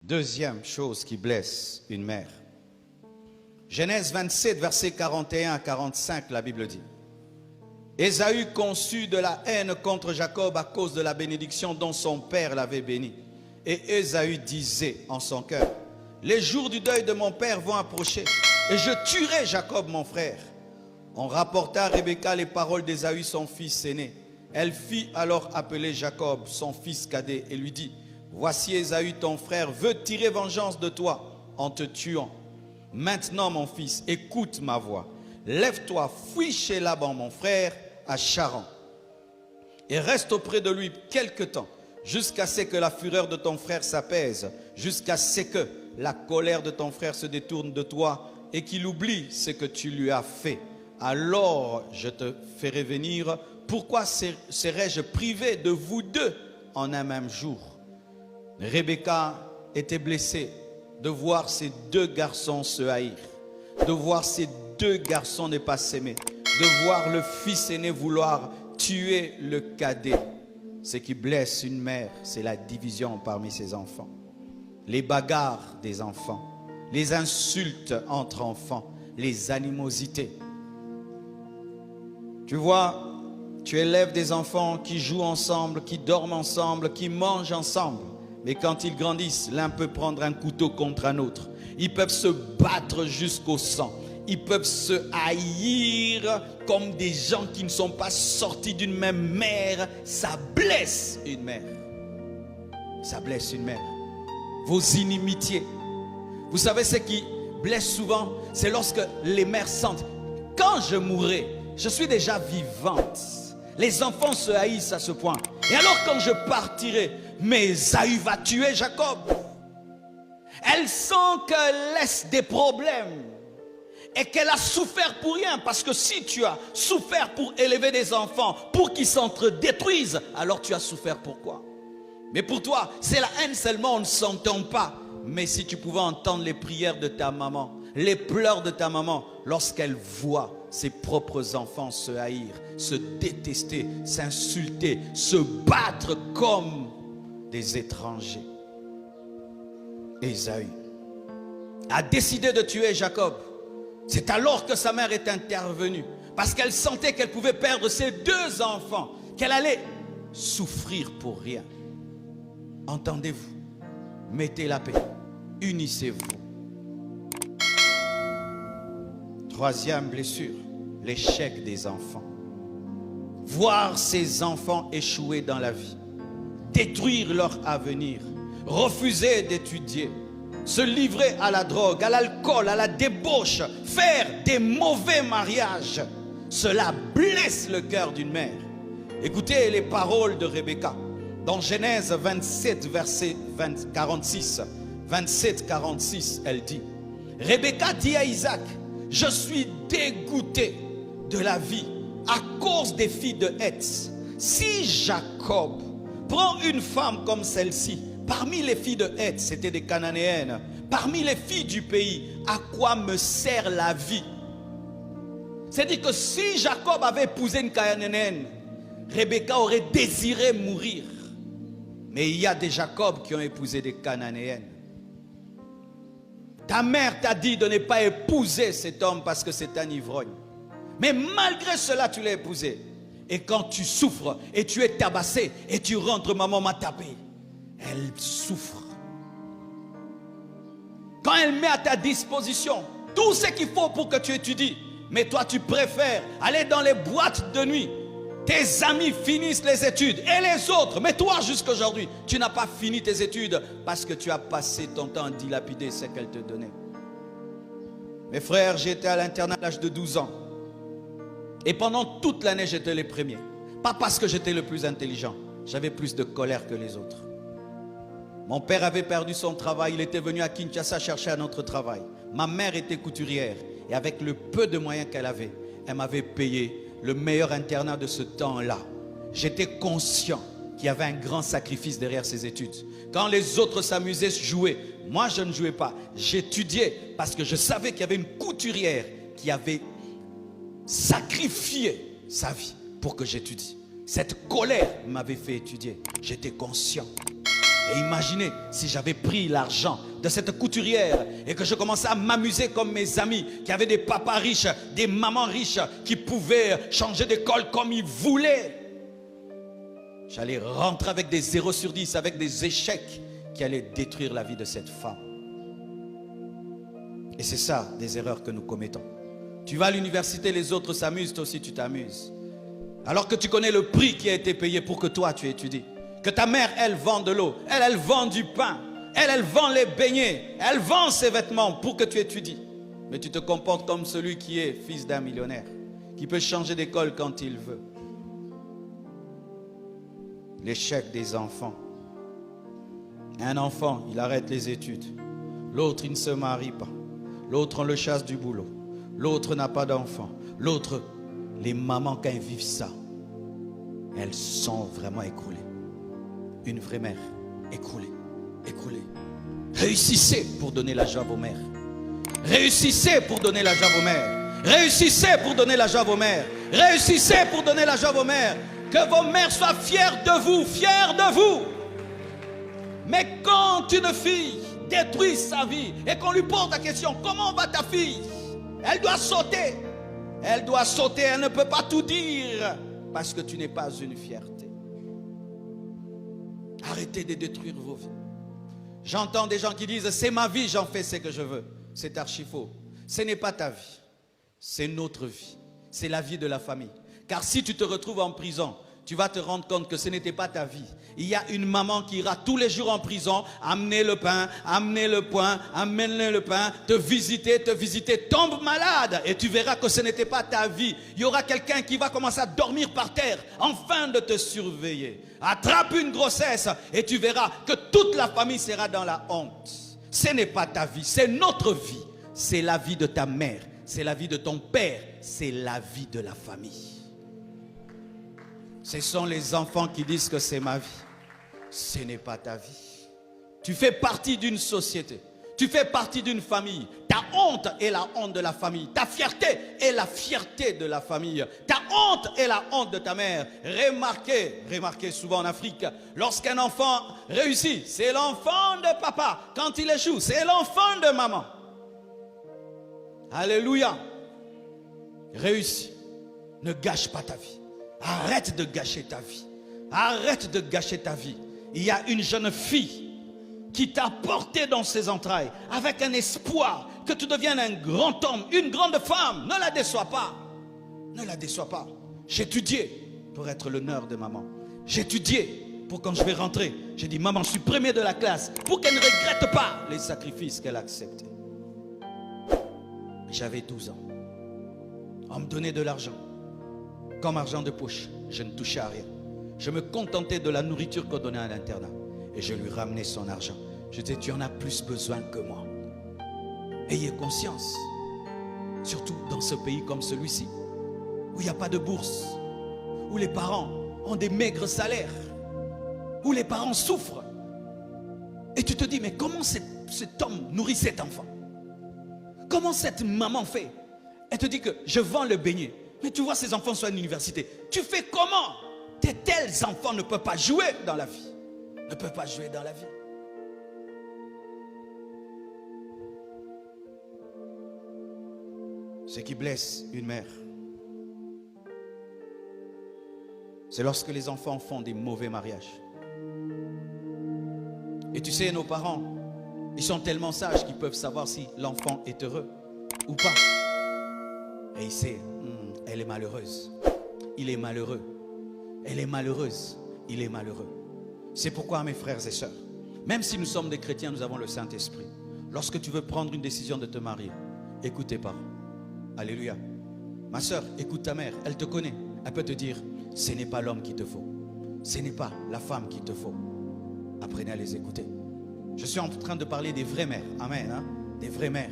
Deuxième chose qui blesse une mère. Genèse 27, versets 41 à 45, la Bible dit: Ésaü conçut de la haine contre Jacob à cause de la bénédiction dont son père l'avait béni. Et Ésaü disait en son cœur: les jours du deuil de mon père vont approcher, et je tuerai Jacob mon frère. On rapporta à Rebecca les paroles d'Ésaü, son fils aîné. Elle fit alors appeler Jacob, son fils cadet, et lui dit: voici Ésaü ton frère veut tirer vengeance de toi en te tuant. Maintenant mon fils, écoute ma voix. Lève-toi, fuis chez Laban mon frère à Charan, et reste auprès de lui quelque temps, jusqu'à ce que la fureur de ton frère s'apaise, jusqu'à ce que la colère de ton frère se détourne de toi et qu'il oublie ce que tu lui as fait. Alors je te ferai venir. Pourquoi serais-je privé de vous deux en un même jour? Rebecca était blessée de voir ces deux garçons se haïr, de voir ces deux garçons ne pas s'aimer, de voir le fils aîné vouloir tuer le cadet. Ce qui blesse une mère, c'est la division parmi ses enfants, les bagarres des enfants, les insultes entre enfants, les animosités. Tu vois, tu élèves des enfants qui jouent ensemble, qui dorment ensemble, qui mangent ensemble. Mais quand ils grandissent, l'un peut prendre un couteau contre un autre. Ils peuvent se battre jusqu'au sang. Ils peuvent se haïr comme des gens qui ne sont pas sortis d'une même mère. Ça blesse une mère. Ça blesse une mère. Vos inimitiés. Vous savez ce qui blesse souvent? C'est lorsque les mères sentent: quand je mourrai, je suis déjà vivante. Les enfants se haïssent à ce point. Et alors quand je partirai, mais Ésaü va tuer Jacob. Elle sent qu'elle laisse des problèmes et qu'elle a souffert pour rien. Parce que si tu as souffert pour élever des enfants, pour qu'ils s'entre-détruisent, alors tu as souffert pour quoi? Mais pour toi, c'est la haine seulement, on ne s'entend pas. Mais si tu pouvais entendre les prières de ta maman, les pleurs de ta maman, lorsqu'elle voit ses propres enfants se haïr, se détester, s'insulter, se battre comme des étrangers. Ésaü a décidé de tuer Jacob. C'est alors que sa mère est intervenue, parce qu'elle sentait qu'elle pouvait perdre ses deux enfants, qu'elle allait souffrir pour rien. Entendez-vous? Mettez la paix, unissez-vous. Troisième blessure, l'échec des enfants. Voir ses enfants échouer dans la vie, détruire leur avenir, refuser d'étudier, se livrer à la drogue, à l'alcool, à la débauche, faire des mauvais mariages. Cela blesse le cœur d'une mère. Écoutez les paroles de Rebecca dans Genèse 27, verset 46. 27-46, elle dit: Rebecca dit à Isaac: je suis dégoûté de la vie à cause des filles de Heth. Si Jacob prend une femme comme celle-ci, parmi les filles de Heth, c'était des Cananéennes, parmi les filles du pays, à quoi me sert la vie? C'est-à-dire que si Jacob avait épousé une Cananéenne, Rebecca aurait désiré mourir. Mais il y a des Jacob qui ont épousé des Cananéennes. Ta mère t'a dit de ne pas épouser cet homme parce que c'est un ivrogne. Mais malgré cela, tu l'as épousé. Et quand tu souffres et tu es tabassé et tu rentres, maman m'a tapé, elle souffre. Quand elle met à ta disposition tout ce qu'il faut pour que tu étudies, mais toi tu préfères aller dans les boîtes de nuit. Tes amis finissent les études et les autres, mais toi jusqu'à aujourd'hui, tu n'as pas fini tes études parce que tu as passé ton temps à dilapider ce qu'elle te donnait. Mes frères, j'étais à l'internat à l'âge de 12 ans. Et pendant toute l'année, j'étais le premier. Pas parce que j'étais le plus intelligent. J'avais plus de colère que les autres. Mon père avait perdu son travail. Il était venu à Kinshasa chercher un autre travail. Ma mère était couturière. Et avec le peu de moyens qu'elle avait, elle m'avait payé le meilleur internat de ce temps-là. J'étais conscient qu'il y avait un grand sacrifice derrière ces études. Quand les autres s'amusaient, jouaient, moi je ne jouais pas. J'étudiais parce que je savais qu'il y avait une couturière qui avait sacrifié sa vie pour que j'étudie. Cette colère m'avait fait étudier. J'étais conscient. Et imaginez si j'avais pris l'argent de cette couturière et que je commençais à m'amuser comme mes amis qui avaient des papas riches, des mamans riches qui pouvaient changer d'école comme ils voulaient. J'allais rentrer avec des 0 sur 10, avec des échecs qui allaient détruire la vie de cette femme. Et c'est ça, des erreurs que nous commettons. Tu vas à l'université, les autres s'amusent, toi aussi tu t'amuses. Alors que tu connais le prix qui a été payé pour que toi tu étudies. Que ta mère, elle vend de l'eau, elle vend du pain, elle vend les beignets, elle vend ses vêtements pour que tu étudies. Mais tu te comportes comme celui qui est fils d'un millionnaire, qui peut changer d'école quand il veut. L'échec des enfants. Un enfant, il arrête les études. L'autre, il ne se marie pas. L'autre, on le chasse du boulot. L'autre n'a pas d'enfant. L'autre, les mamans, quand elles vivent ça, elles sont vraiment écroulées. Une vraie mère, écroulée, écroulée. Réussissez pour donner la joie à vos mères. Réussissez pour donner la joie à vos mères. Réussissez pour donner la joie à vos mères. Réussissez pour donner la joie à vos mères. Que vos mères soient fières de vous, fières de vous. Mais quand une fille détruit sa vie et qu'on lui pose la question, comment va ta fille? Elle doit sauter. Elle doit sauter, elle ne peut pas tout dire parce que tu n'es pas une fierté. Arrêtez de détruire vos vies. J'entends des gens qui disent, c'est ma vie, j'en fais ce que je veux. C'est archi faux. Ce n'est pas ta vie, c'est notre vie. C'est la vie de la famille. Car si tu te retrouves en prison, tu vas te rendre compte que ce n'était pas ta vie. Il y a une maman qui ira tous les jours en prison, amener le pain, amener le pain, te visiter, tombe malade et tu verras que ce n'était pas ta vie. Il y aura quelqu'un qui va commencer à dormir par terre, afin de te surveiller. Attrape une grossesse et tu verras que toute la famille sera dans la honte. Ce n'est pas ta vie, c'est notre vie. C'est la vie de ta mère, c'est la vie de ton père, c'est la vie de la famille. Ce sont les enfants qui disent que c'est ma vie. Ce n'est pas ta vie. Tu fais partie d'une société. Tu fais partie d'une famille. Ta honte est la honte de la famille. Ta fierté est la fierté de la famille. Ta honte est la honte de ta mère. Remarquez souvent en Afrique, lorsqu'un enfant réussit, c'est l'enfant de papa. Quand il échoue, c'est l'enfant de maman. Alléluia. Réussis. Ne gâche pas ta vie. Arrête de gâcher ta vie. Arrête de gâcher ta vie. Il y a une jeune fille qui t'a porté dans ses entrailles avec un espoir que tu deviennes un grand homme, une grande femme. Ne la déçois pas. Ne la déçois pas. J'ai étudié pour être l'honneur de maman. J'ai étudié pour quand je vais rentrer. J'ai dit, maman, je suis premier de la classe, pour qu'elle ne regrette pas les sacrifices qu'elle a acceptés. J'avais 12 ans. On me donnait de l'argent. Comme argent de poche, je ne touchais à rien. Je me contentais de la nourriture qu'on donnait à l'internat. Et je lui ramenais son argent. Je disais, tu en as plus besoin que moi. Ayez conscience. Surtout dans ce pays comme celui-ci, où il n'y a pas de bourse, où les parents ont des maigres salaires, où les parents souffrent. Et tu te dis, mais comment cet homme nourrit cet enfant? Comment cette maman fait? Elle te dit que je vends le beignet. Mais tu vois, ces enfants sont à l'université. Tu fais comment? De tels enfants ne peuvent pas jouer dans la vie. Ne peuvent pas jouer dans la vie. Ce qui blesse une mère, c'est lorsque les enfants font des mauvais mariages. Et tu sais, nos parents, ils sont tellement sages qu'ils peuvent savoir si l'enfant est heureux ou pas. Et il sait, elle est malheureuse, il est malheureux, elle est malheureuse, il est malheureux. C'est pourquoi, mes frères et sœurs, même si nous sommes des chrétiens, nous avons le Saint-Esprit. Lorsque tu veux prendre une décision de te marier, écoute tes parents. Alléluia. Ma sœur, écoute ta mère, elle te connaît. Elle peut te dire, ce n'est pas l'homme qu'il te faut. Ce n'est pas la femme qu'il te faut. Apprenez à les écouter. Je suis en train de parler des vraies mères. Amen. Hein? Des vraies mères.